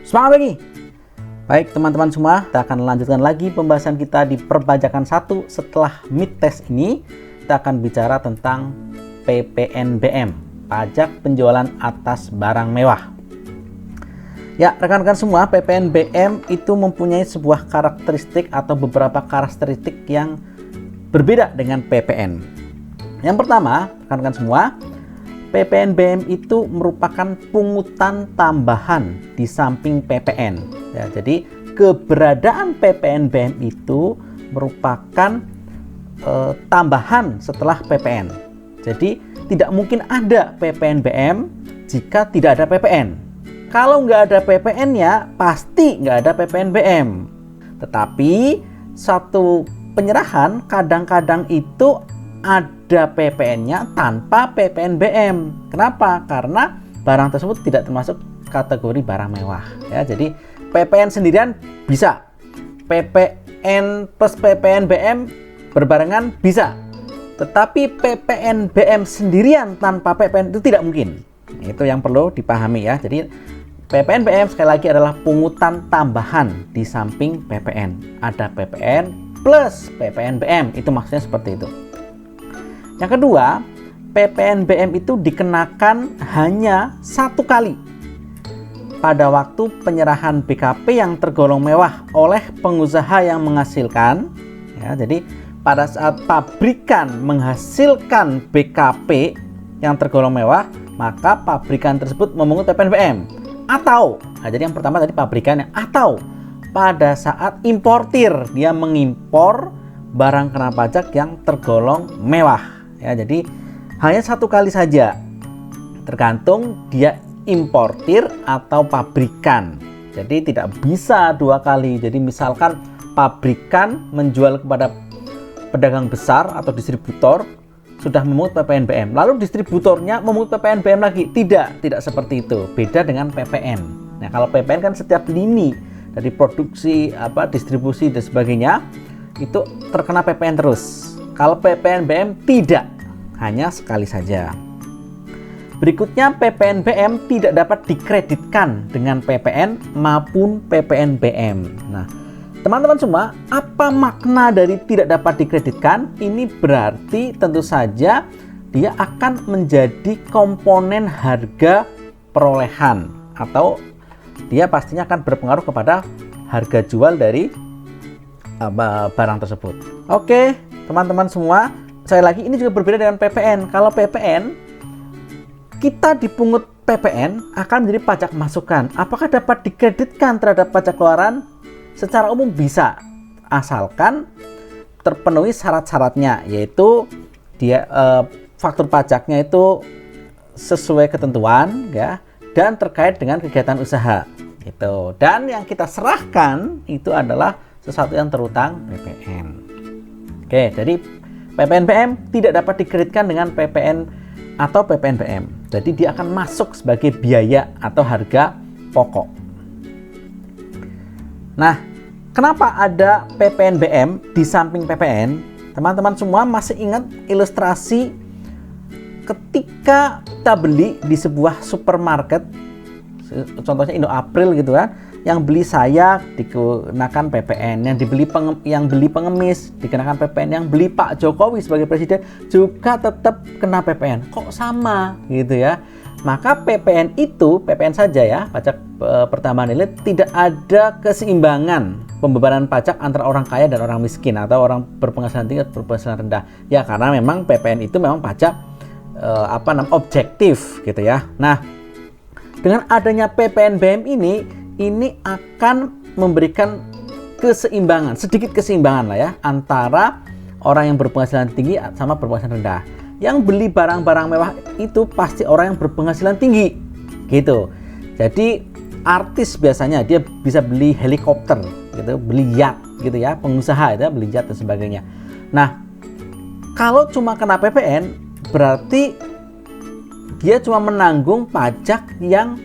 Semangat lagi. Baik teman-teman semua, kita akan lanjutkan lagi pembahasan kita di perpajakan 1. Setelah mid test ini, kita akan bicara tentang PPNBM, pajak penjualan atas barang mewah. Ya, rekan-rekan semua, PPNBM itu mempunyai sebuah karakteristik atau beberapa karakteristik yang berbeda dengan PPN. Yang pertama, rekan-rekan semua, PPNBM itu merupakan pungutan tambahan di samping PPN. Ya, jadi keberadaan PPNBM itu merupakan tambahan setelah PPN. Jadi tidak mungkin ada PPNBM jika tidak ada PPN. Kalau nggak ada PPN-nya, pasti nggak ada PPNBM. Tetapi satu penyerahan kadang-kadang itu ada PPN-nya tanpa PPNBM. Kenapa? Karena barang tersebut tidak termasuk kategori barang mewah. Ya, jadi PPN sendirian bisa, PPN plus PPNBM berbarengan bisa. Tetapi PPNBM sendirian tanpa PPN itu tidak mungkin. Itu yang perlu dipahami ya. Jadi PPNBM sekali lagi adalah pungutan tambahan di samping PPN. Ada PPN plus PPNBM, itu maksudnya seperti itu. Yang kedua, PPNBM itu dikenakan hanya satu kali pada waktu penyerahan BKP yang tergolong mewah oleh pengusaha yang menghasilkan. Ya, jadi pada saat pabrikan menghasilkan BKP yang tergolong mewah, maka pabrikan tersebut memungut PPNBM. Atau, nah jadi yang pertama tadi pabrikannya, atau pada saat importir, dia mengimpor barang kena pajak yang tergolong mewah. Ya, jadi hanya satu kali saja, tergantung dia importir atau pabrikan. Jadi tidak bisa dua kali. Jadi misalkan pabrikan menjual kepada pedagang besar atau distributor, sudah memungut PPNBM, lalu distributornya memungut PPNBM lagi. Tidak seperti itu. Beda dengan PPN. Nah, kalau PPN kan setiap lini dari produksi, distribusi dan sebagainya itu terkena PPN terus. Kalau PPNBM tidak, hanya sekali saja. Berikutnya, PPNBM tidak dapat dikreditkan dengan PPN maupun PPNBM. Nah, teman-teman semua, apa makna dari tidak dapat dikreditkan? Ini berarti tentu saja dia akan menjadi komponen harga perolehan, atau dia pastinya akan berpengaruh kepada harga jual dari barang tersebut. Oke, teman-teman semua, sekali lagi ini juga berbeda dengan PPN. Kalau PPN, kita dipungut PPN akan menjadi pajak masukan. Apakah dapat dikreditkan terhadap pajak keluaran? Secara umum bisa, asalkan terpenuhi syarat-syaratnya, yaitu dia faktur pajaknya itu sesuai ketentuan ya, dan terkait dengan kegiatan usaha gitu. Dan yang kita serahkan itu adalah sesuatu yang terutang PPN. Oke, jadi PPNBM tidak dapat dikreditkan dengan PPN atau PPNBM. Jadi dia akan masuk sebagai biaya atau harga pokok. Nah, kenapa ada PPNBM di samping PPN? Teman-teman semua masih ingat ilustrasi ketika kita beli di sebuah supermarket, contohnya Indo April gitu kan, yang beli saya dikenakan PPN, yang beli pengemis dikenakan PPN, yang beli Pak Jokowi sebagai presiden juga tetap kena PPN. Kok sama gitu ya? Maka PPN itu, PPN saja ya, pajak pertambahan nilai, tidak ada keseimbangan pembebanan pajak antara orang kaya dan orang miskin, atau orang berpenghasilan tinggi atau berpenghasilan rendah. Ya, karena memang PPN itu memang pajak objektif gitu ya. Nah, dengan adanya PPNBM ini akan memberikan keseimbangan, sedikit keseimbangan lah ya, antara orang yang berpenghasilan tinggi sama berpenghasilan rendah. Yang beli barang-barang mewah itu pasti orang yang berpenghasilan tinggi gitu. Jadi artis biasanya dia bisa beli helikopter gitu, beli yacht gitu ya, pengusaha itu beli yacht dan sebagainya. Nah, kalau cuma kena PPN berarti dia cuma menanggung pajak yang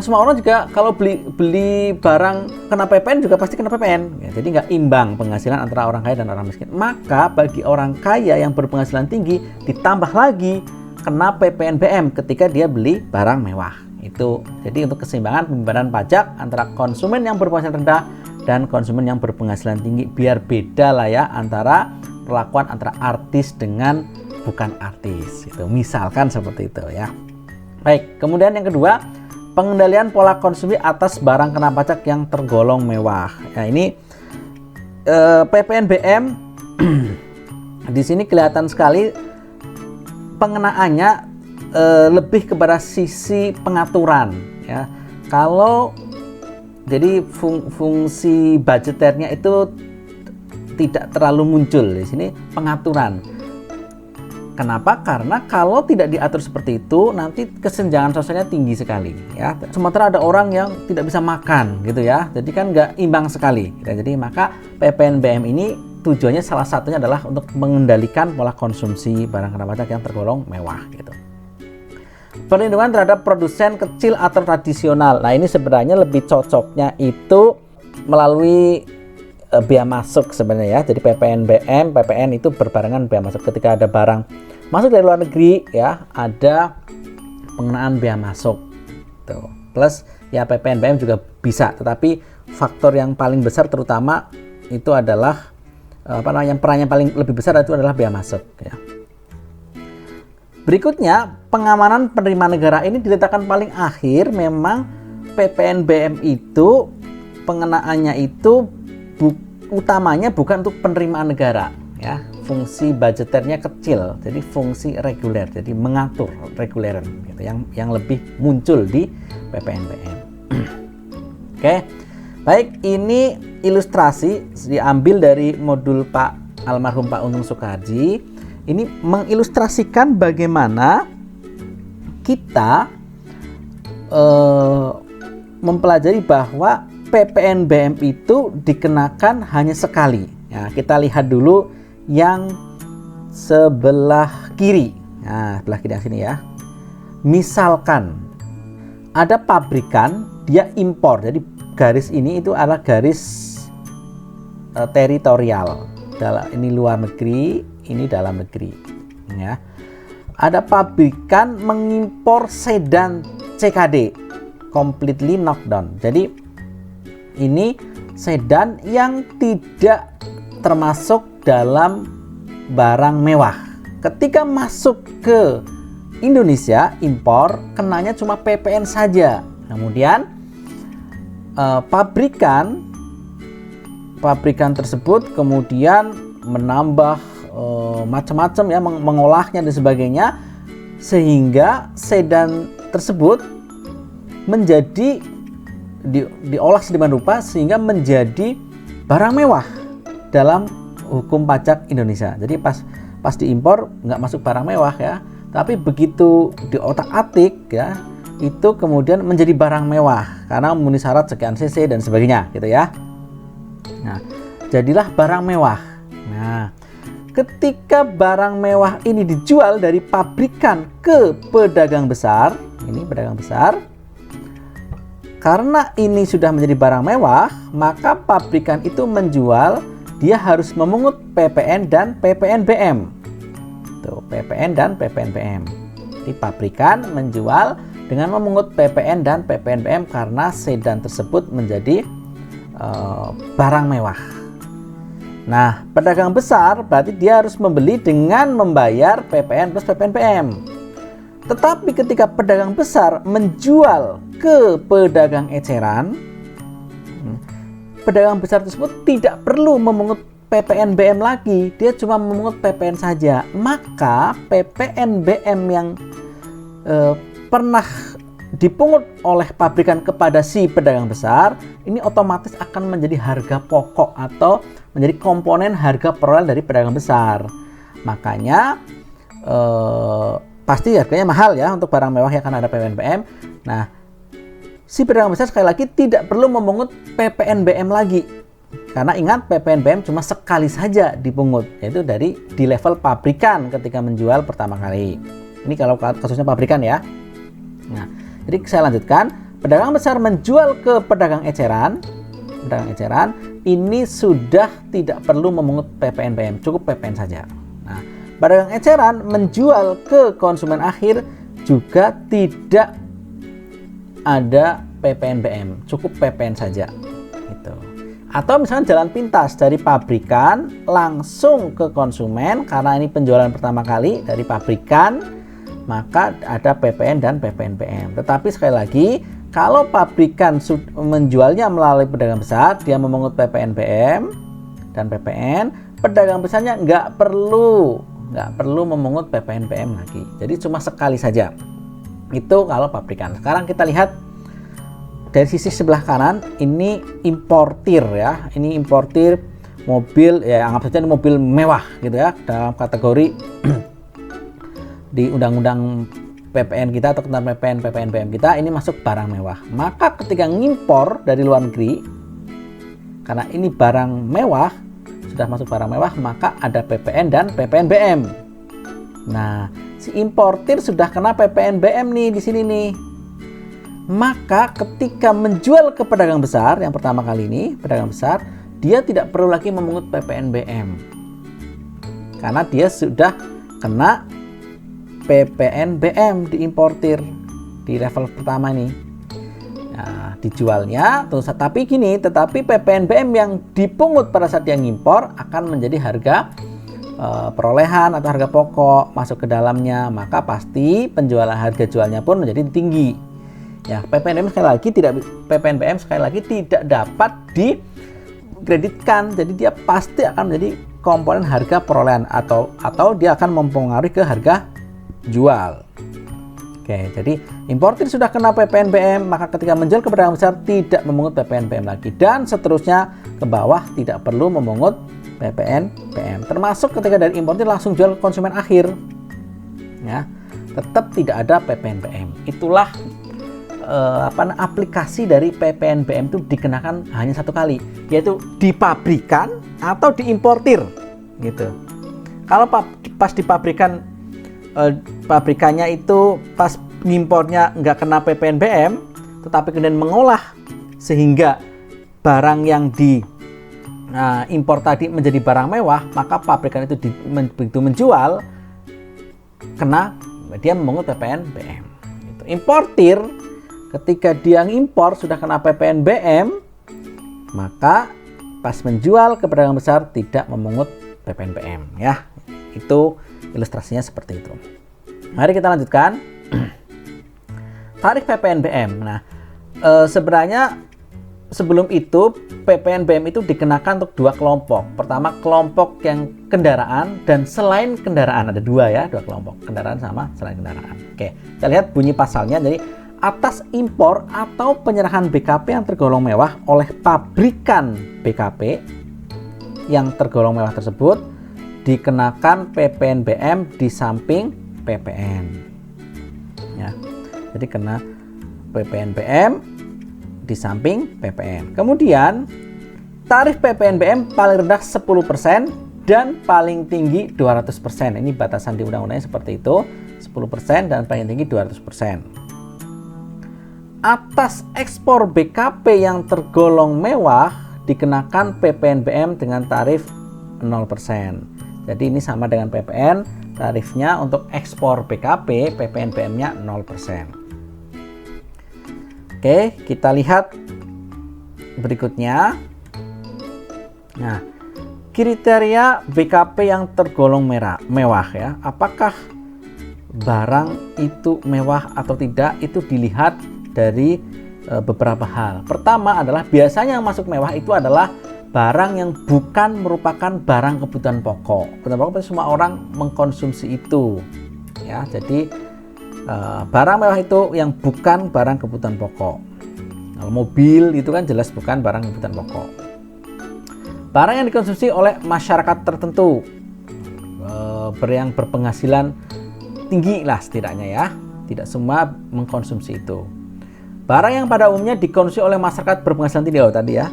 semua orang juga kalau beli barang kena PPN juga pasti kena PPN ya, jadi nggak imbang penghasilan antara orang kaya dan orang miskin. Maka bagi orang kaya yang berpenghasilan tinggi ditambah lagi kena PPNBM ketika dia beli barang mewah Itu. Jadi untuk keseimbangan pembayaran pajak antara konsumen yang berpenghasilan rendah dan konsumen yang berpenghasilan tinggi, biar beda lah ya antara perlakuan antara artis dengan bukan artis. Itu misalkan seperti itu ya. Baik, kemudian yang kedua, pengendalian pola konsumsi atas barang kena pajak yang tergolong mewah. Ya, ini PPNBM di sini kelihatan sekali pengenaannya lebih kepada sisi pengaturan ya. Kalau jadi fungsi budgeternya itu tidak terlalu muncul di sini, pengaturan. Kenapa? Karena kalau tidak diatur seperti itu, nanti kesenjangan sosialnya tinggi sekali ya. Sementara ada orang yang tidak bisa makan gitu ya, jadi kan nggak imbang sekali gitu. Jadi maka PPNBM ini tujuannya salah satunya adalah untuk mengendalikan pola konsumsi barang kena pajak yang tergolong mewah gitu. Perlindungan terhadap produsen kecil atau tradisional. Nah, ini sebenarnya lebih cocoknya itu melalui bea masuk sebenarnya ya. Jadi PPNBM, PPN itu berbarengan bea masuk. Ketika ada barang masuk dari luar negeri ya, ada pengenaan bea masuk. Tuh. Plus ya PPNBM juga bisa, tetapi faktor yang paling besar terutama itu adalah peran yang paling lebih besar itu adalah bea masuk ya. Berikutnya, pengamanan penerimaan negara ini diletakkan paling akhir. Memang PPNBM itu pengenaannya itu utamanya bukan untuk penerimaan negara ya, fungsi budgeternya kecil, jadi fungsi reguler, jadi mengatur reguleran gitu, yang lebih muncul di PPNBM. Oke, baik, ini ilustrasi diambil dari modul Pak almarhum Pak Untung Soekardi. Ini mengilustrasikan bagaimana kita mempelajari bahwa PPNBM itu dikenakan hanya sekali. Ya, kita lihat dulu yang sebelah kiri. Nah, sebelah kiri sini ya. Misalkan ada pabrikan, dia impor. Jadi garis ini itu adalah garis teritorial. Ini luar negeri, ini dalam negeri. Ya. Ada pabrikan mengimpor sedan CKD, completely knockdown. Jadi ini sedan yang tidak termasuk dalam barang mewah. Ketika masuk ke Indonesia, impor, kenanya cuma PPN saja. Kemudian pabrikan tersebut kemudian menambah macam-macam ya, mengolahnya dan sebagainya, sehingga sedan tersebut menjadi diolah sedemikian rupa sehingga menjadi barang mewah dalam hukum pajak Indonesia. Jadi pas diimpor nggak masuk barang mewah ya, tapi begitu diotak-atik ya, itu kemudian menjadi barang mewah karena memenuhi syarat sekian cc dan sebagainya gitu ya. Nah, jadilah barang mewah. Nah, ketika barang mewah ini dijual dari pabrikan ke pedagang besar, ini pedagang besar, karena ini sudah menjadi barang mewah, maka pabrikan itu menjual, dia harus memungut PPN dan PPNBM. Tuh, PPN dan PPNBM. Di pabrikan menjual dengan memungut PPN dan PPNBM karena sedan tersebut menjadi barang mewah. Nah, pedagang besar berarti dia harus membeli dengan membayar PPN plus PPNBM. Tetapi ketika pedagang besar menjual ke pedagang eceran, pedagang besar tersebut tidak perlu memungut PPNBM lagi, dia cuma memungut PPN saja. Maka PPNBM yang pernah dipungut oleh pabrikan kepada si pedagang besar, ini otomatis akan menjadi harga pokok atau menjadi komponen harga perolehan dari pedagang besar. Makanya pasti harganya mahal ya untuk barang mewah yang akan ada PPNBM. Nah, si pedagang besar sekali lagi tidak perlu memungut PPNBM lagi. Karena ingat, PPNBM cuma sekali saja dipungut, yaitu di level pabrikan ketika menjual pertama kali. Ini kalau kasusnya pabrikan ya. Nah, jadi saya lanjutkan. Pedagang besar menjual ke pedagang eceran, ini sudah tidak perlu memungut PPNBM, cukup PPN saja. Nah, pedagang eceran menjual ke konsumen akhir juga tidak ada PPNBM, cukup PPN saja gitu. Atau misalnya jalan pintas dari pabrikan langsung ke konsumen, karena ini penjualan pertama kali dari pabrikan, maka ada PPN dan PPNBM. Tetapi sekali lagi, kalau pabrikan menjualnya melalui pedagang besar, dia memungut PPNBM dan PPN, pedagang besarnya nggak perlu memungut PPNBM lagi. Jadi cuma sekali saja. Itu kalau pabrikan. Sekarang kita lihat dari sisi sebelah kanan, ini importir ya. Ini importir mobil, ya anggap saja ini mobil mewah gitu ya, dalam kategori di undang-undang PPN kita atau tentang PPNBM kita, ini masuk barang mewah. Maka ketika ngimpor dari luar negeri, karena ini barang mewah, sudah masuk barang mewah, maka ada PPN dan PPNBM. Nah, si importir sudah kena PPNBM nih di sini nih. Maka ketika menjual ke pedagang besar, yang pertama kali ini pedagang besar, dia tidak perlu lagi memungut PPNBM karena dia sudah kena PPNBM di importir di level pertama nih. Nah, dijualnya terus, tapi tetapi PPNBM yang dipungut pada saat dia ngimpor akan menjadi harga perolehan atau harga pokok masuk ke dalamnya, maka pasti penjualan harga jualnya pun menjadi tinggi. Ya, PPNBM sekali lagi tidak dapat dikreditkan, jadi dia pasti akan menjadi komponen harga perolehan atau dia akan mempengaruhi ke harga jual. Oke, jadi importir sudah kena PPNBM, maka ketika menjual ke pedagang besar tidak memungut PPNBM lagi, dan seterusnya ke bawah tidak perlu memungut PPNBM. Termasuk ketika dari importir langsung jual ke konsumen akhir, ya, tetap tidak ada PPNBM. Itulah aplikasi dari PPNBM itu dikenakan hanya satu kali, yaitu di pabrikan atau di importir gitu. Kalau pas di pabrikan, pabrikannya itu pas ngimpornya nggak kena PPNBM, tetapi kemudian mengolah sehingga barang yang di impor tadi menjadi barang mewah, maka pabrikan itu begitu menjual dia memungut PPNBM gitu. Importir ketika dia ngimpor sudah kena PPNBM, maka pas menjual ke pedagang besar tidak memungut PPNBM ya. Itu ilustrasinya seperti itu. Mari kita lanjutkan. Tarif PPNBM. Nah, sebenarnya sebelum itu PPNBM itu dikenakan untuk dua kelompok. Pertama, kelompok yang kendaraan dan selain kendaraan. Ada dua kelompok, kendaraan sama selain kendaraan. Oke, kita lihat bunyi pasalnya. Jadi atas impor atau penyerahan BKP yang tergolong mewah oleh pabrikan BKP yang tergolong mewah tersebut dikenakan PPNBM di samping PPN. Ya, jadi kena PPNBM di samping PPN. Kemudian tarif PPNBM paling rendah 10% dan paling tinggi 200%. Ini batasan di undang-undangnya seperti itu, 10% dan paling tinggi 200%. Atas ekspor BKP yang tergolong mewah dikenakan PPNBM dengan tarif 0%. Jadi ini sama dengan PPN, tarifnya untuk ekspor BKP, PPNBM-nya 0%. Oke, kita lihat berikutnya. Nah, kriteria BKP yang tergolong mewah ya. Apakah barang itu mewah atau tidak, itu dilihat dari beberapa hal. Pertama adalah biasanya yang masuk mewah itu adalah barang yang bukan merupakan barang kebutuhan pokok. Kebutuhan pokok semua orang mengkonsumsi itu. Ya, jadi barang mewah itu yang bukan barang kebutuhan pokok. Kalau mobil itu kan jelas bukan barang kebutuhan pokok. Barang yang dikonsumsi oleh masyarakat tertentu, yang berpenghasilan tinggi lah setidaknya ya. Tidak semua mengkonsumsi itu. Barang yang pada umumnya dikonsumsi oleh masyarakat berpenghasilan tinggi tadi ya.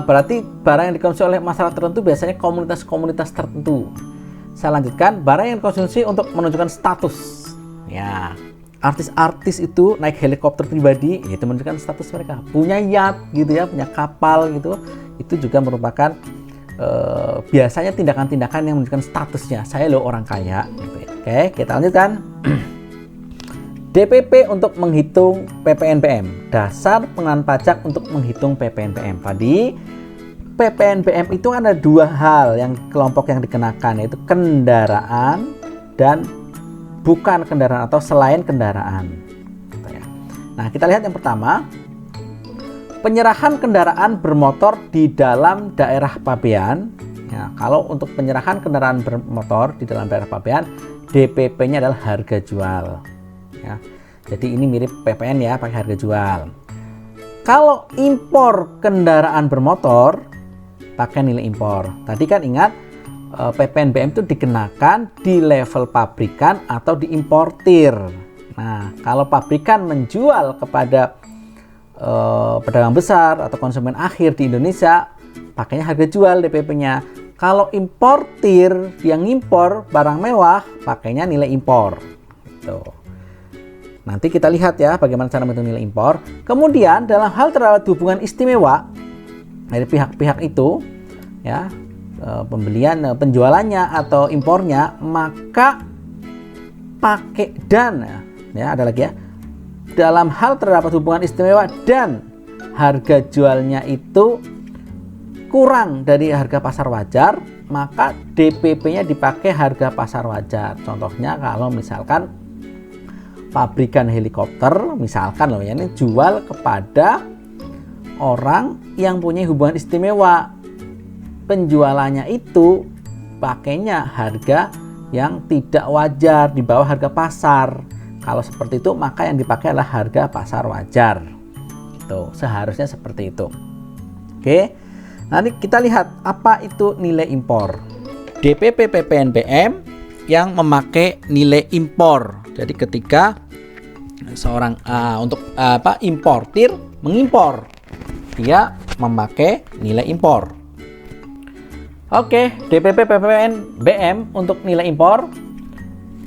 Berarti barang yang dikonsumsi oleh masyarakat tertentu biasanya komunitas-komunitas tertentu. Saya lanjutkan, barang yang dikonsumsi untuk menunjukkan status. Ya, artis-artis itu naik helikopter pribadi, itu menunjukkan status mereka. Punya yacht gitu ya, punya kapal gitu, itu juga merupakan biasanya tindakan-tindakan yang menunjukkan statusnya. Saya loh orang kaya. Gitu ya. Oke, kita lanjutkan. DPP untuk menghitung PPNBM, dasar pengenaan pajak untuk menghitung PPNBM. Tadi PPNBM itu ada dua hal yang kelompok yang dikenakan, yaitu kendaraan dan bukan kendaraan atau selain kendaraan. Nah, kita lihat yang pertama, penyerahan kendaraan bermotor di dalam daerah pabean. Ya, kalau untuk penyerahan kendaraan bermotor di dalam daerah pabean, DPP-nya adalah harga jual. Ya, jadi ini mirip PPN ya, pakai harga jual. Kalau impor kendaraan bermotor, pakai nilai impor. Tadi kan ingat PPNBM itu dikenakan di level pabrikan atau diimportir. Nah, kalau pabrikan menjual kepada pedagang besar atau konsumen akhir di Indonesia, pakainya harga jual DPP-nya. Kalau importir yang impor barang mewah, pakainya nilai impor. Gitu. Nanti kita lihat ya bagaimana cara menghitung nilai impor. Kemudian dalam hal terdapat hubungan istimewa dari pihak-pihak itu, ya, penjualannya atau impornya, maka pakai dan, ya ada lagi ya, dalam hal terdapat hubungan istimewa dan harga jualnya itu kurang dari harga pasar wajar, maka DPP-nya dipakai harga pasar wajar. Contohnya kalau misalkan pabrikan helikopter, misalkan loh ya, ini jual kepada orang yang punya hubungan istimewa, penjualannya itu pakainya harga yang tidak wajar, di bawah harga pasar. Kalau seperti itu, maka yang dipakai adalah harga pasar wajar. Itu seharusnya seperti itu. Oke, nanti kita lihat apa itu nilai impor. DPP PPNBM yang memakai nilai impor. Jadi ketika seorang importir mengimpor, dia memakai nilai impor. Oke, DPP PPNBM untuk nilai impor.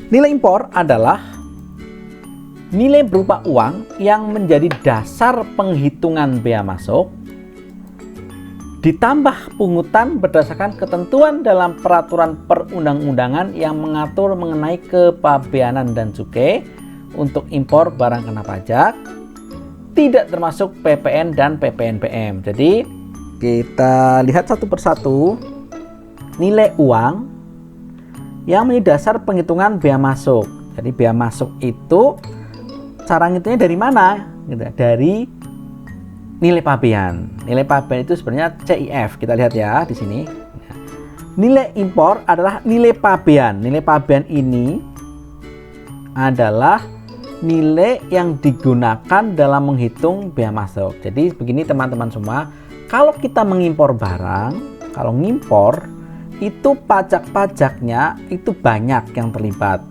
Nilai impor adalah nilai berupa uang yang menjadi dasar penghitungan bea masuk, ditambah pungutan berdasarkan ketentuan dalam peraturan perundang-undangan yang mengatur mengenai kepabeanan dan cukai untuk impor barang kena pajak, tidak termasuk PPN dan PPNBM. Jadi kita lihat satu persatu nilai uang yang menjadi dasar penghitungan bea masuk. Jadi bea masuk itu cara ngitungnya dari mana? Dari nilai pabean. Nilai pabean itu sebenarnya CIF. Kita lihat ya di sini. Nilai impor adalah nilai pabean. Nilai pabean ini adalah nilai yang digunakan dalam menghitung bea masuk. Jadi begini teman-teman semua, kalau kita mengimpor barang, kalau ngimpor itu pajak-pajaknya itu banyak yang terlibat.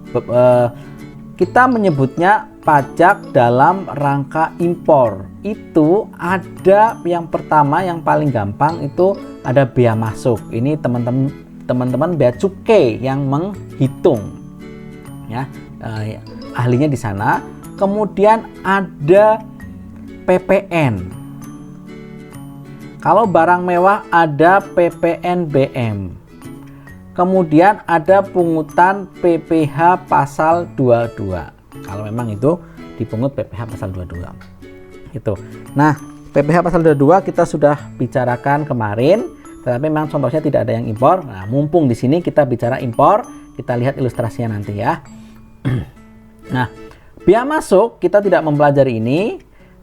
Kita menyebutnya pajak dalam rangka impor. Itu ada yang pertama, yang paling gampang itu ada bea masuk. Ini teman-teman bea cukai yang menghitung, ya. Ahlinya di sana. Kemudian ada PPN. Kalau barang mewah ada PPNBM. Kemudian ada pungutan PPh pasal 22. Kalau memang itu dipungut PPh pasal 22. Itu. Nah, PPh pasal 22 kita sudah bicarakan kemarin, tetapi memang contohnya tidak ada yang impor. Nah, mumpung di sini kita bicara impor, kita lihat ilustrasinya nanti ya. Nah, bea masuk kita tidak mempelajari ini,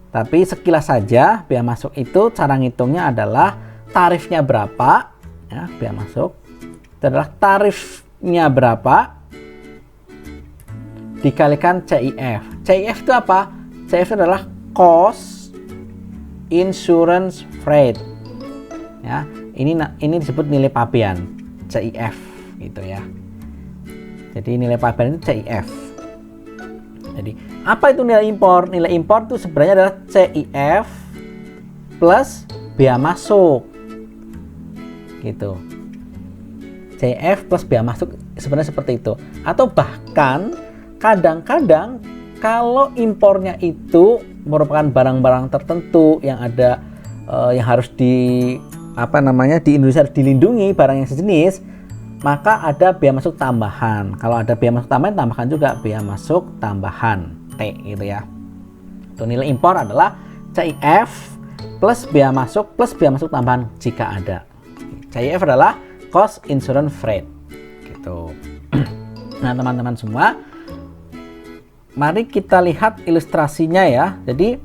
tapi sekilas saja bea masuk itu cara ngitungnya adalah tarifnya berapa, ya, bea masuk itu adalah tarifnya berapa dikalikan CIF. CIF itu apa? CIF itu adalah cost insurance freight. Ya, ini disebut nilai pabean, CIF gitu ya. Jadi nilai pabean itu CIF. Jadi apa itu nilai impor? Nilai impor itu sebenarnya adalah CIF plus bea masuk. Gitu. CIF plus bea masuk sebenarnya seperti itu. Atau bahkan kadang-kadang kalau impornya itu merupakan barang-barang tertentu yang ada yang harus di Indonesia harus dilindungi, barang yang sejenis, maka ada bea masuk tambahan. Kalau ada bea masuk tambahan, tambahkan juga bea masuk tambahan. T gitu ya. Itu nilai impor adalah CIF plus bea masuk tambahan jika ada. CIF adalah cost insurance freight gitu. Nah teman-teman semua, mari kita lihat ilustrasinya ya. Jadi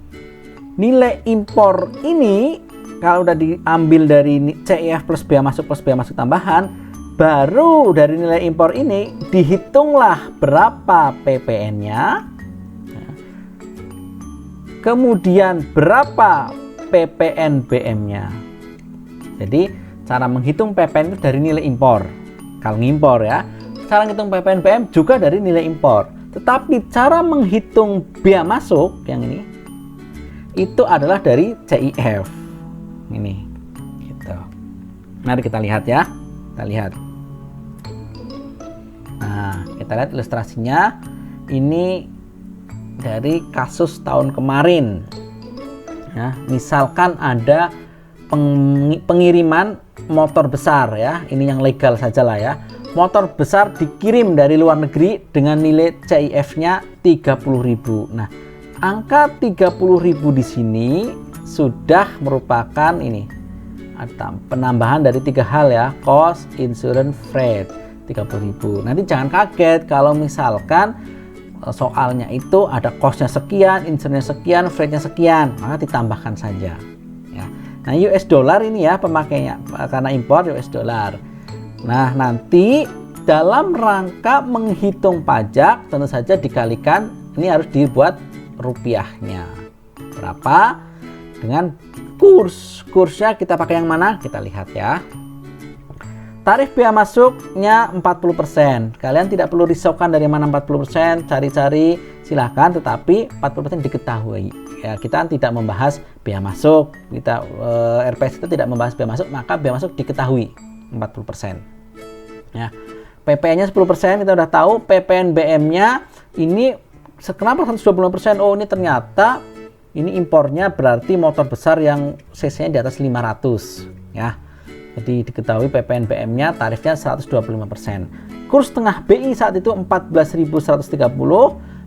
nilai impor ini kalau udah diambil dari CIF plus bea masuk tambahan, baru dari nilai impor ini dihitunglah berapa PPN-nya, kemudian berapa PPNBM-nya. Jadi cara menghitung PPN itu dari nilai impor kalau ngimpor ya. Cara menghitung PPNBM juga dari nilai impor. Tetapi cara menghitung bea masuk yang ini itu adalah dari CIF. Ini gitu. Mari kita lihat ya. Kita lihat. Nah, kita lihat ilustrasinya. Ini dari kasus tahun kemarin. Ya, misalkan ada pengiriman motor besar ya. Ini yang legal saja lah ya. Motor besar dikirim dari luar negeri dengan nilai CIF-nya 30.000. Nah, angka 30.000 di sini sudah merupakan ini ada penambahan dari 3 hal ya, cost, insurance, freight 30.000. Nanti jangan kaget kalau misalkan soalnya itu ada cost-nya sekian, insurance sekian, freight-nya sekian, maka ditambahkan saja ya. Nah, US dollar ini ya pemakainya karena impor US dollar. Nah, nanti dalam rangka menghitung pajak tentu saja dikalikan, ini harus dibuat rupiahnya berapa dengan kursnya kita pakai yang mana, kita lihat ya. Tarif bea masuknya 40%. Kalian tidak perlu risaukan dari mana 40%, cari-cari silahkan, tetapi 40% diketahui. Ya, kita tidak membahas bea masuk. Kita RPS itu tidak membahas bea masuk, maka bea masuk diketahui 40%. Ya. PPN-nya 10%, kita udah tahu. PPNBM-nya ini kenapa 125%? Oh, ini ternyata ini impornya berarti motor besar yang cc-nya di atas 500 ya. Jadi diketahui PPNBM-nya tarifnya 125%. Kurs tengah BI saat itu 14.130,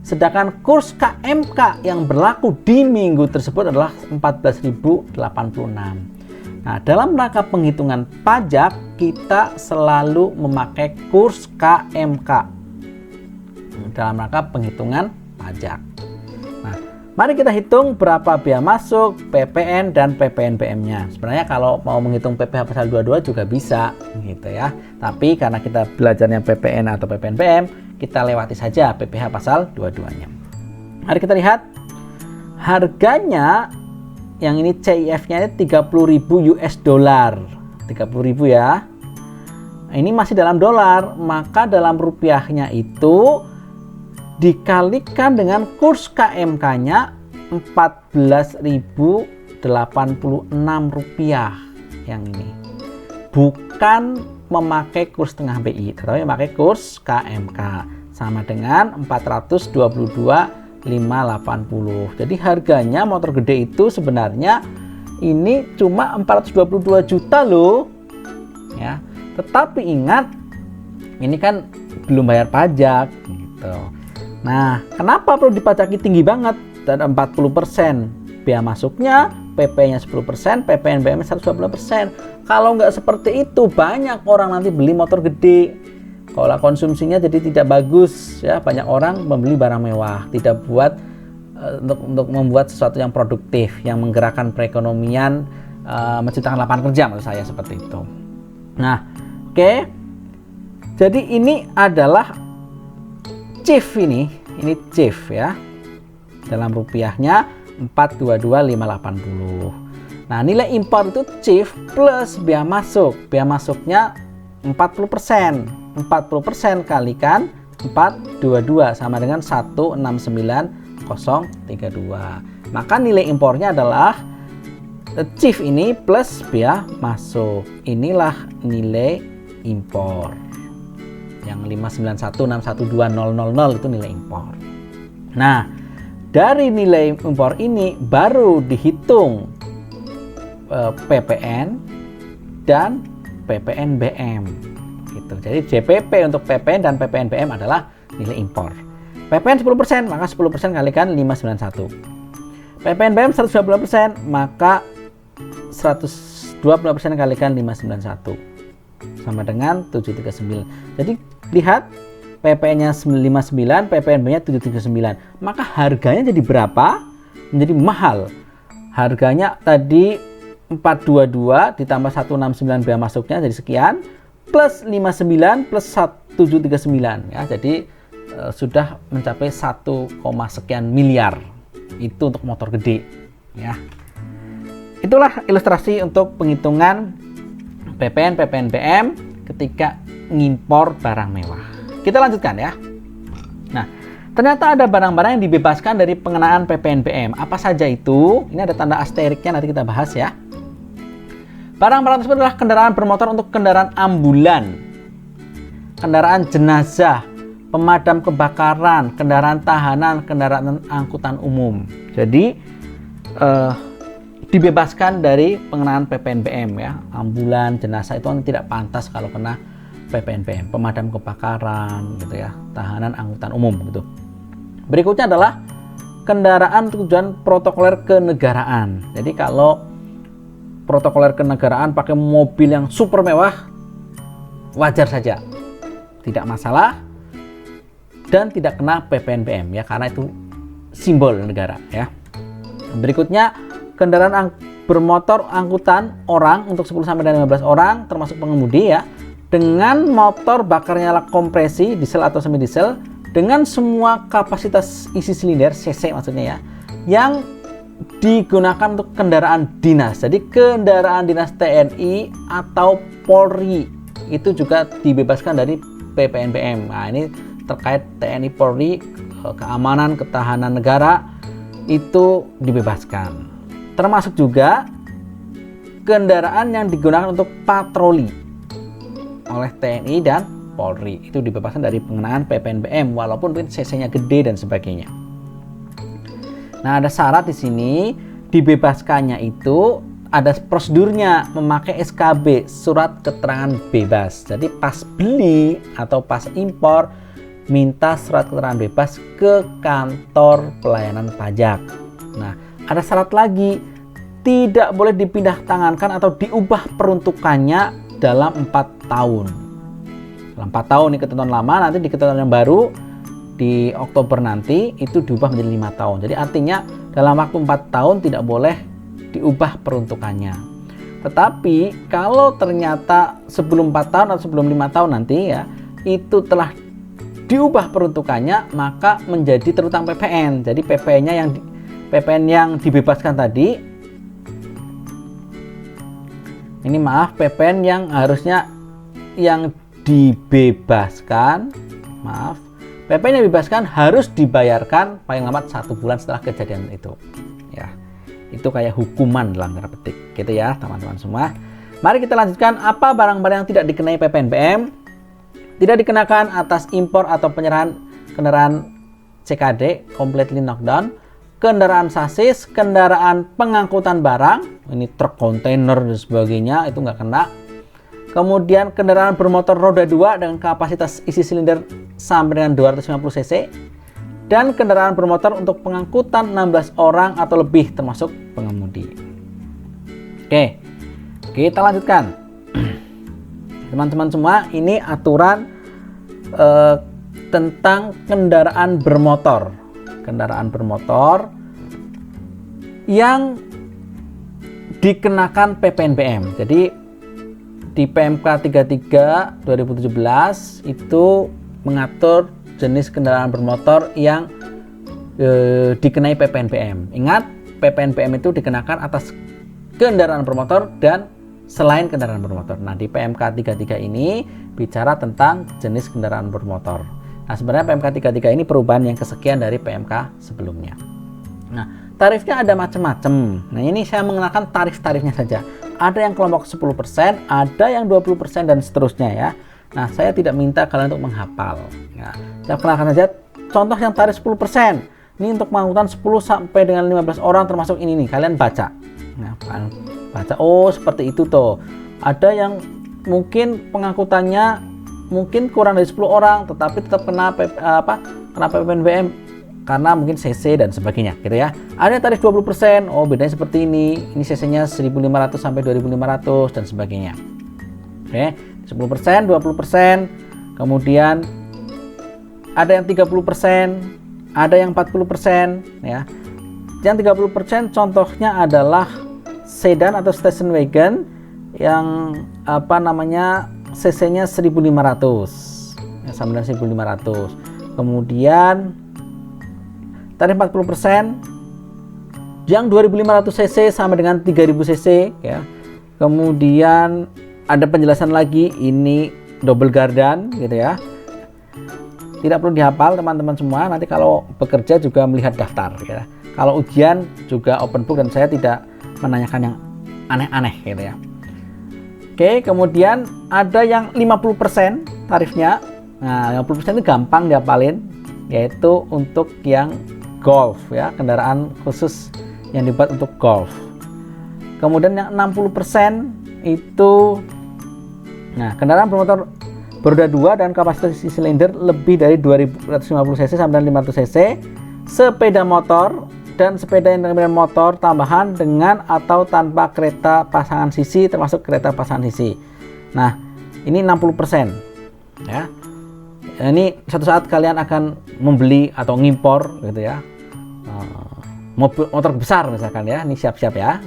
sedangkan kurs KMK yang berlaku di minggu tersebut adalah 14.086. Nah, dalam rangka penghitungan pajak kita selalu memakai kurs KMK dalam rangka penghitungan pajak. Nah, mari kita hitung berapa bea masuk, PPN, dan PPNBM-nya. Sebenarnya kalau mau menghitung PPh pasal 22 juga bisa, gitu ya. Tapi karena kita belajarnya PPN atau PPNBM, kita lewati saja PPh pasal 22-nya. Mari kita lihat harganya, yang ini CIF-nya 30.000 US dollar. 30.000 ya. Ini masih dalam dolar, maka dalam rupiahnya itu dikalikan dengan kurs KMK-nya 14.086 rupiah yang ini. Bukan memakai kurs tengah BI, tetapi memakai kurs KMK sama dengan 422.580. Jadi harganya motor gede itu sebenarnya ini cuma 422 juta loh. Ya. Tetapi ingat ini kan belum bayar pajak gitu. Nah, kenapa perlu dipajaki tinggi banget? Dan 40%. Bea masuknya, PP-nya 10%, PPNBM 120%. Kalau nggak seperti itu, banyak orang nanti beli motor gede. Kalau konsumsinya jadi tidak bagus, ya banyak orang membeli barang mewah, tidak buat untuk membuat sesuatu yang produktif, yang menggerakkan perekonomian, menciptakan lapangan kerja, menurut saya seperti itu. Nah, oke. Jadi ini adalah CIF ini CIF ya. Dalam rupiahnya 422.580. Nah, nilai impor itu CIF plus bea masuk. Bea masuknya 40%. 40% kalikan 422 sama dengan 169.032. Maka nilai impornya adalah CIF ini plus bea masuk. Inilah nilai impor. Yang 591612000 itu nilai impor. Nah, dari nilai impor ini baru dihitung PPN dan PPNBM gitu. Jadi JPP untuk PPN dan PPNBM adalah nilai impor. PPN 10%, maka 10% kalikan 591. PPN BM 120%, maka 120% kalikan 591 sama dengan 739. Jadi lihat, PPN-nya 59, PPNB-nya 739. Maka harganya jadi berapa? Menjadi mahal. Harganya tadi 422 ditambah 169 bea masuknya jadi sekian, plus 59 plus 739 ya. Jadi sudah mencapai 1, sekian miliar. Itu untuk motor gede ya. Itulah ilustrasi untuk penghitungan PPN BM ketika ngimpor barang mewah. Kita lanjutkan ya. Nah, ternyata ada barang-barang yang dibebaskan dari pengenaan PPN BM. Apa saja itu? Ini ada tanda asteriknya, nanti kita bahas ya. Barang-barang tersebut adalah kendaraan bermotor untuk kendaraan ambulan, kendaraan jenazah, pemadam kebakaran, kendaraan tahanan, kendaraan angkutan umum. Jadi dibebaskan dari pengenaan PPN BM ya. Ambulan, jenazah itu kan tidak pantas kalau kena PPN BM, pemadam kebakaran gitu ya, tahanan angkutan umum gitu. Berikutnya adalah kendaraan tujuan protokoler kenegaraan. Jadi kalau protokoler kenegaraan pakai mobil yang super mewah, wajar saja, tidak masalah dan tidak kena PPN BM ya, karena itu simbol negara ya. Berikutnya kendaraan bermotor angkutan orang untuk 10 sampai 15 orang termasuk pengemudi ya, dengan motor bakar nyala kompresi diesel atau semi diesel dengan semua kapasitas isi silinder cc maksudnya ya, yang digunakan untuk kendaraan dinas. Jadi kendaraan dinas TNI atau Polri itu juga dibebaskan dari PPN BM. Nah, ini terkait TNI Polri, keamanan ketahanan negara itu dibebaskan. Termasuk juga kendaraan yang digunakan untuk patroli oleh TNI dan Polri itu dibebaskan dari pengenaan PPN BM walaupun cc-nya gede dan sebagainya. Nah, ada syarat di sini, dibebaskannya itu ada prosedurnya, memakai SKB, surat keterangan bebas. Jadi pas beli atau pas impor minta surat keterangan bebas ke kantor pelayanan pajak. Nah, ada syarat lagi, tidak boleh dipindah tangankan atau diubah peruntukannya dalam 4 tahun. Dalam 4 tahun ini ketentuan lama, nanti di ketentuan yang baru di Oktober nanti itu diubah menjadi 5 tahun. Jadi artinya dalam waktu 4 tahun tidak boleh diubah peruntukannya. Tetapi kalau ternyata sebelum 4 tahun atau sebelum 5 tahun nanti ya, itu telah diubah peruntukannya, maka menjadi terutang PPN. Jadi PPN yang dibebaskan tadi, ini maaf, PPN yang harusnya yang dibebaskan, maaf, PPN yang dibebaskan harus dibayarkan paling lambat 1 bulan setelah kejadian itu. Ya, itu kayak hukuman dalam tanda petik, gitu ya teman-teman semua. Mari kita lanjutkan, apa barang-barang yang tidak dikenai PPN BM? Tidak dikenakan atas impor atau penyerahan kendaraan CKD, completely knockdown, kendaraan sasis, kendaraan pengangkutan barang, ini truk, kontainer dan sebagainya, itu nggak kena. Kemudian kendaraan bermotor roda 2 dengan kapasitas isi silinder sampai dengan 250 cc, dan kendaraan bermotor untuk pengangkutan 16 orang atau lebih termasuk pengemudi. Oke, kita lanjutkan. Teman-teman semua, ini aturan tentang kendaraan bermotor. Kendaraan bermotor yang dikenakan PPN BM. Jadi di PMK 33 2017 itu mengatur jenis kendaraan bermotor yang dikenai PPN BM. Ingat, PPN BM itu dikenakan atas kendaraan bermotor dan selain kendaraan bermotor. Nah, di PMK 33 ini bicara tentang jenis kendaraan bermotor. Nah, sebenarnya PMK 33 ini perubahan yang kesekian dari PMK sebelumnya. Nah, tarifnya ada macam-macam. Nah, ini saya mengenakan tarif-tarifnya saja. Ada yang kelompok 10%, ada yang 20% dan seterusnya ya. Nah, saya tidak minta kalian untuk menghafal. Nah, saya kenalkan saja contoh yang tarif 10%. Ini untuk pengangkutan 10 sampai dengan 15 orang termasuk ini nih. Kalian baca. Nah, baca, oh seperti itu tuh. Ada yang mungkin pengangkutannya mungkin kurang dari 10 orang tetapi tetap kena kenapa PPNBM? Karena mungkin CC dan sebagainya gitu ya. Ada tarif 20%, oh bedanya seperti ini CC-nya 1.500 sampai 2.500 dan sebagainya. Oke, 10%, 20%, kemudian ada yang 30%, ada yang 40% ya. Yang 30% contohnya adalah sedan atau station wagon yang CC-nya 1.500 ya, sama dengan 1.500. Kemudian tarif 40% yang 2.500 cc sama dengan 3.000 cc ya. Kemudian ada penjelasan lagi, ini double gardan gitu ya. Tidak perlu dihafal teman-teman semua, nanti kalau bekerja juga melihat daftar ya. Kalau ujian juga open book dan saya tidak menanyakan yang aneh-aneh gitu ya. Oke, kemudian ada yang 50% tarifnya. Nah, 50% itu gampang dihafalin, yaitu untuk yang golf ya, kendaraan khusus yang dibuat untuk golf. Kemudian yang 60% itu kendaraan bermotor beroda 2 dan kapasitas isi silinder lebih dari 250 cc sampai 500 cc, sepeda motor dan sepeda yang dengan motor tambahan dengan atau tanpa kereta pasangan sisi termasuk kereta pasangan sisi. Nah, ini 60% ya. Ini suatu saat kalian akan membeli atau ngimpor gitu ya, motor besar misalkan ya, ini siap-siap ya.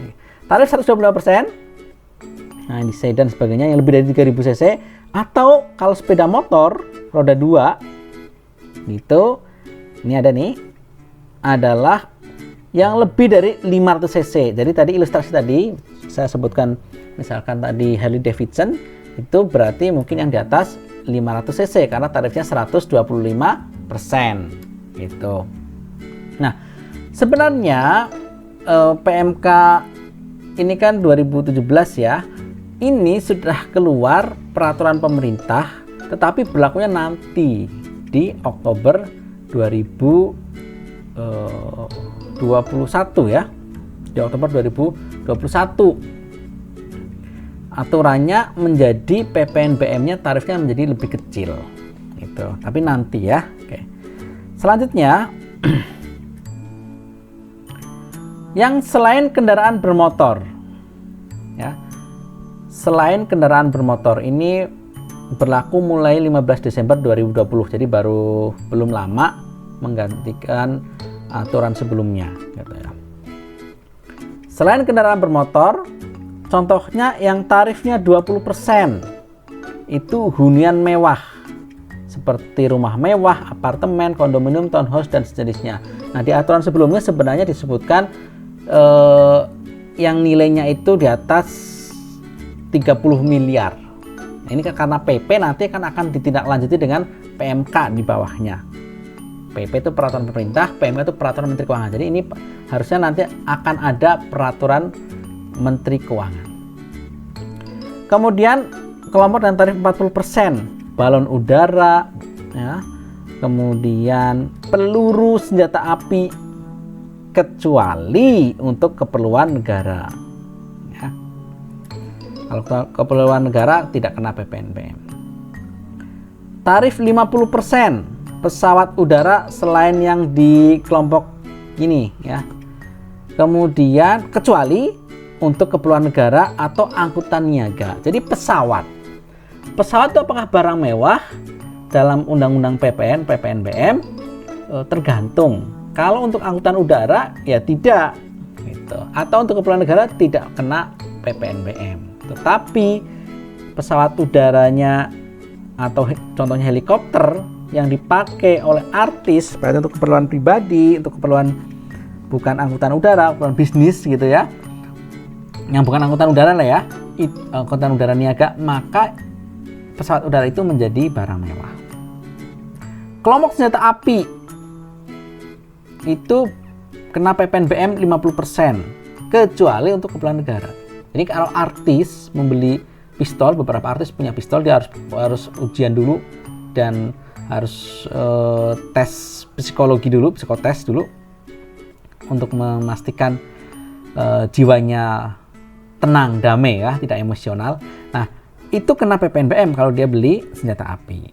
Tarif 125%. Nah, ini sedan sebagainya yang lebih dari 3000 cc, atau kalau sepeda motor roda 2 gitu, ini ada nih, adalah yang lebih dari 500 cc. Jadi tadi ilustrasi tadi saya sebutkan, misalkan tadi Harley Davidson itu berarti mungkin yang di atas 500 cc karena tarifnya 125% gitu. Nah, sebenarnya PMK ini kan 2017 ya. Ini sudah keluar peraturan pemerintah, tetapi berlakunya nanti di Oktober 2021 ya. Di Oktober 2021. Aturannya menjadi PPNBM-nya tarifnya menjadi lebih kecil gitu. Tapi nanti ya. Oke. Selanjutnya yang selain kendaraan bermotor ya. Selain kendaraan bermotor ini berlaku mulai 15 Desember 2020. Jadi belum lama menggantikan aturan sebelumnya gitu ya. Selain kendaraan bermotor, contohnya yang tarifnya 20% itu hunian mewah seperti rumah mewah, apartemen, kondominium, townhouse dan sejenisnya. Nah, di aturan sebelumnya sebenarnya disebutkan yang nilainya itu di atas 30 miliar. Nah, ini karena PP nanti akan ditindaklanjuti dengan PMK di bawahnya. PP itu peraturan pemerintah, PMK itu peraturan Menteri Keuangan. Jadi ini harusnya nanti akan ada peraturan Menteri Keuangan. Kemudian kelompok dengan tarif 40%, balon udara ya. Kemudian peluru senjata api kecuali untuk keperluan negara ya. Kalau keperluan negara tidak kena PPNBM. Tarif 50% pesawat udara selain yang di kelompok ini ya. Kemudian kecuali untuk keperluan negara atau angkutan niaga. Jadi pesawat itu apakah barang mewah? Dalam Undang-Undang PPNBM tergantung. Kalau untuk angkutan udara ya tidak gitu. Atau untuk keperluan negara tidak kena PPNBM. Tetapi pesawat udaranya atau contohnya helikopter yang dipakai oleh artis untuk keperluan pribadi, untuk keperluan bukan angkutan udara, keperluan bisnis gitu ya. Yang bukan angkutan udara lah ya, angkutan udara niaga, maka pesawat udara itu menjadi barang mewah. Kelompok senjata api itu kena PPNBM 50% kecuali untuk keperluan negara. Jadi kalau artis membeli pistol, beberapa artis punya pistol, dia harus ujian dulu dan harus tes psikologi dulu, psikotes dulu untuk memastikan jiwanya tenang, damai ya, tidak emosional. Nah, itu kena PPNBM kalau dia beli senjata api.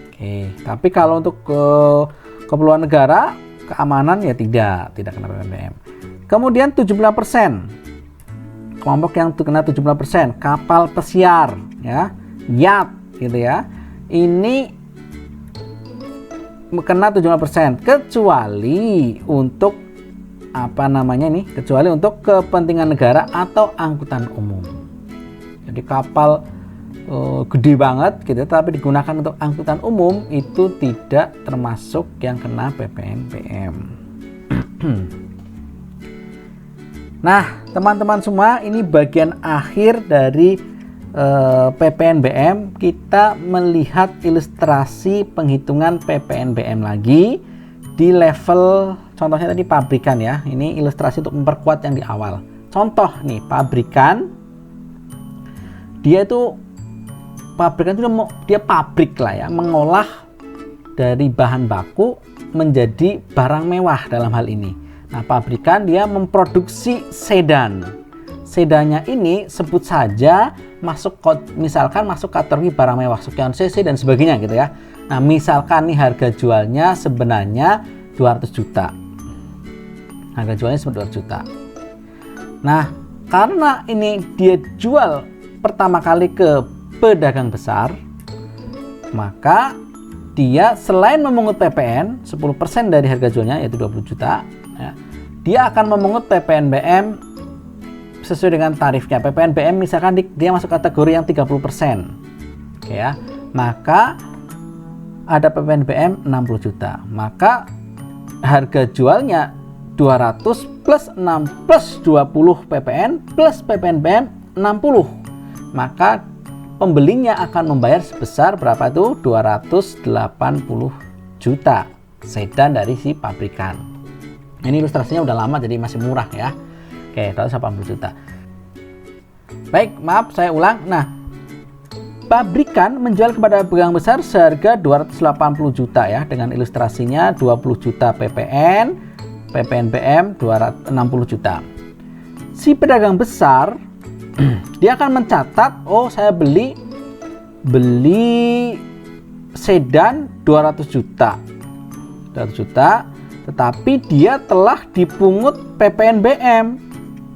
Oke, tapi kalau untuk Keperluan negara, keamanan ya tidak kena PPNBM. Kemudian 75%. Kelompok yang kena 75%, kapal pesiar ya, yacht gitu ya. Ini kena 75% kecuali untuk kecuali untuk kepentingan negara atau angkutan umum. Jadi kapal gede banget gitu tapi digunakan untuk angkutan umum itu tidak termasuk yang kena PPNBM. Nah, teman-teman semua, ini bagian akhir dari PPNBM. Kita melihat ilustrasi penghitungan PPNBM lagi di level, contohnya tadi pabrikan ya. Ini ilustrasi untuk memperkuat yang di awal. Contoh nih, pabrikan. Dia itu pabrik lah ya, mengolah dari bahan baku menjadi barang mewah dalam hal ini. Nah, pabrikan dia memproduksi sedan. Sedannya ini sebut saja misalkan masuk kategori barang mewah sekian cc dan sebagainya gitu ya. Nah, misalkan nih harga jualnya sebenarnya 200 juta. Harga jualnya sebenarnya 200 juta. Nah, karena ini dia jual pertama kali ke pedagang besar, maka dia selain memungut PPN 10% dari harga jualnya yaitu 20 juta ya, dia akan memungut PPNBM sesuai dengan tarifnya. PPNBM misalkan dia masuk kategori yang 30%. Oke ya. Maka ada PPNBM 60 juta. Maka harga jualnya 200 plus 6 plus 20 PPN plus PPNBM 60. Maka pembelinya akan membayar sebesar berapa itu? 280 juta sedan dari si pabrikan. Ini ilustrasinya udah lama jadi masih murah ya. Oke, 280 juta. Baik, maaf saya ulang. Nah, pabrikan menjual kepada pedagang besar seharga 280 juta ya, dengan ilustrasinya 20 juta PPN, PPNBM 260 juta. Si pedagang besar dia akan mencatat, oh saya beli sedan 200 juta. 200 juta, tetapi dia telah dipungut PPNBM.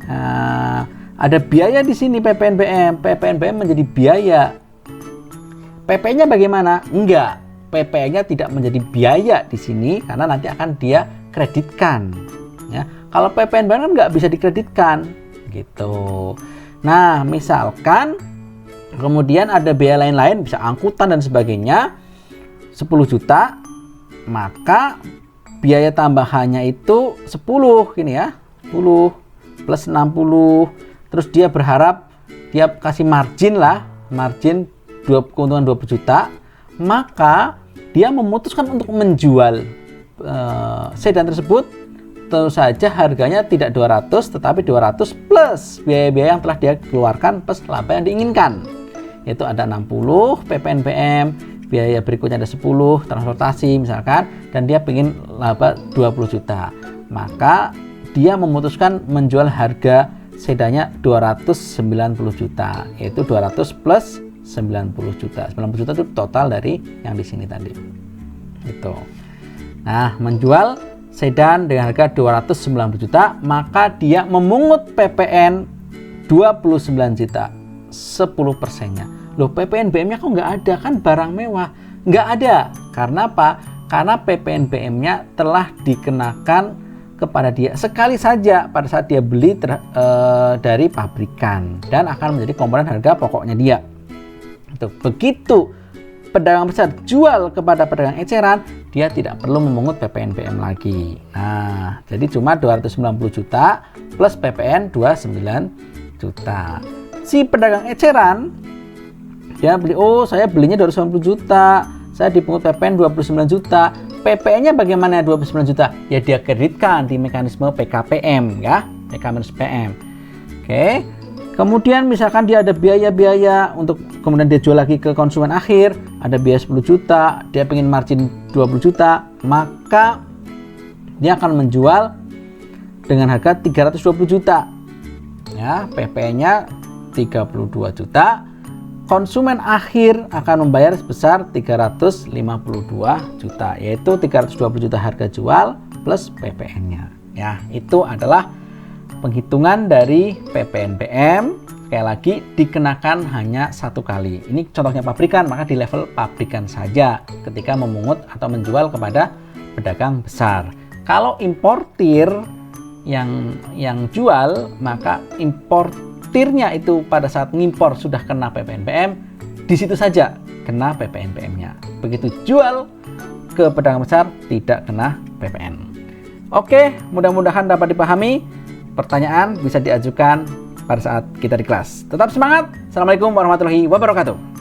Nah, ada biaya di sini PPNBM. PPNBM menjadi biaya. PP-nya bagaimana? Enggak. PP-nya tidak menjadi biaya di sini karena nanti akan dia kreditkan. Ya, kalau PPNBM kan nggak bisa dikreditkan, gitu. Nah, misalkan kemudian ada biaya lain-lain, bisa angkutan dan sebagainya, 10 juta, maka biaya tambahannya itu 10 gini ya, 10 plus 60, terus dia berharap dia kasih margin keuntungan 20 juta, maka dia memutuskan untuk menjual sedan tersebut. Tentu saja harganya tidak 200 tetapi 200 plus biaya-biaya yang telah dia keluarkan plus laba yang diinginkan, yaitu ada 60 PPNBM, biaya berikutnya ada 10 transportasi misalkan, dan dia ingin laba 20 juta. Maka dia memutuskan menjual harga sedannya 290 juta, yaitu 200 plus 90 juta. 90 juta itu total dari yang di sini tadi. Gitu. Nah, menjual sedan dengan harga 290 juta, maka dia memungut PPN 29 juta, 10%-nya. Loh, PPNBM-nya kok nggak ada? Kan barang mewah. Nggak ada. Karena apa? Karena PPNBM-nya telah dikenakan kepada dia sekali saja pada saat dia beli dari pabrikan dan akan menjadi komponen harga pokoknya dia. Begitu pedagang besar jual kepada pedagang eceran, dia tidak perlu memungut PPNBM lagi. Nah, jadi cuma 290 juta plus PPN 29 juta. Si pedagang eceran dia beli, oh saya belinya 290 juta, saya dipungut PPN 29 juta. PPN-nya bagaimana 29 juta? Ya dia kreditkan di mekanisme PKPM ya, PKPM. Oke. Kemudian misalkan dia ada biaya-biaya untuk kemudian dia jual lagi ke konsumen akhir, ada biaya 10 juta, dia pengen margin 20 juta, maka dia akan menjual dengan harga 320 juta. Ya, PP-nya 32 juta, konsumen akhir akan membayar sebesar 352 juta, yaitu 320 juta harga jual plus PPN-nya. Ya, itu adalah penghitungan dari PPNBM. Sekali lagi dikenakan hanya satu kali. Ini contohnya pabrikan, maka di level pabrikan saja ketika memungut atau menjual kepada pedagang besar. Kalau importir yang jual, maka importirnya itu pada saat ngimpor sudah kena PPNBM, di situ saja kena PPNBM-nya. Begitu jual ke pedagang besar tidak kena PPN. Oke, mudah-mudahan dapat dipahami. Pertanyaan bisa diajukan pada saat kita di kelas. Tetap semangat. Assalamualaikum warahmatullahi wabarakatuh.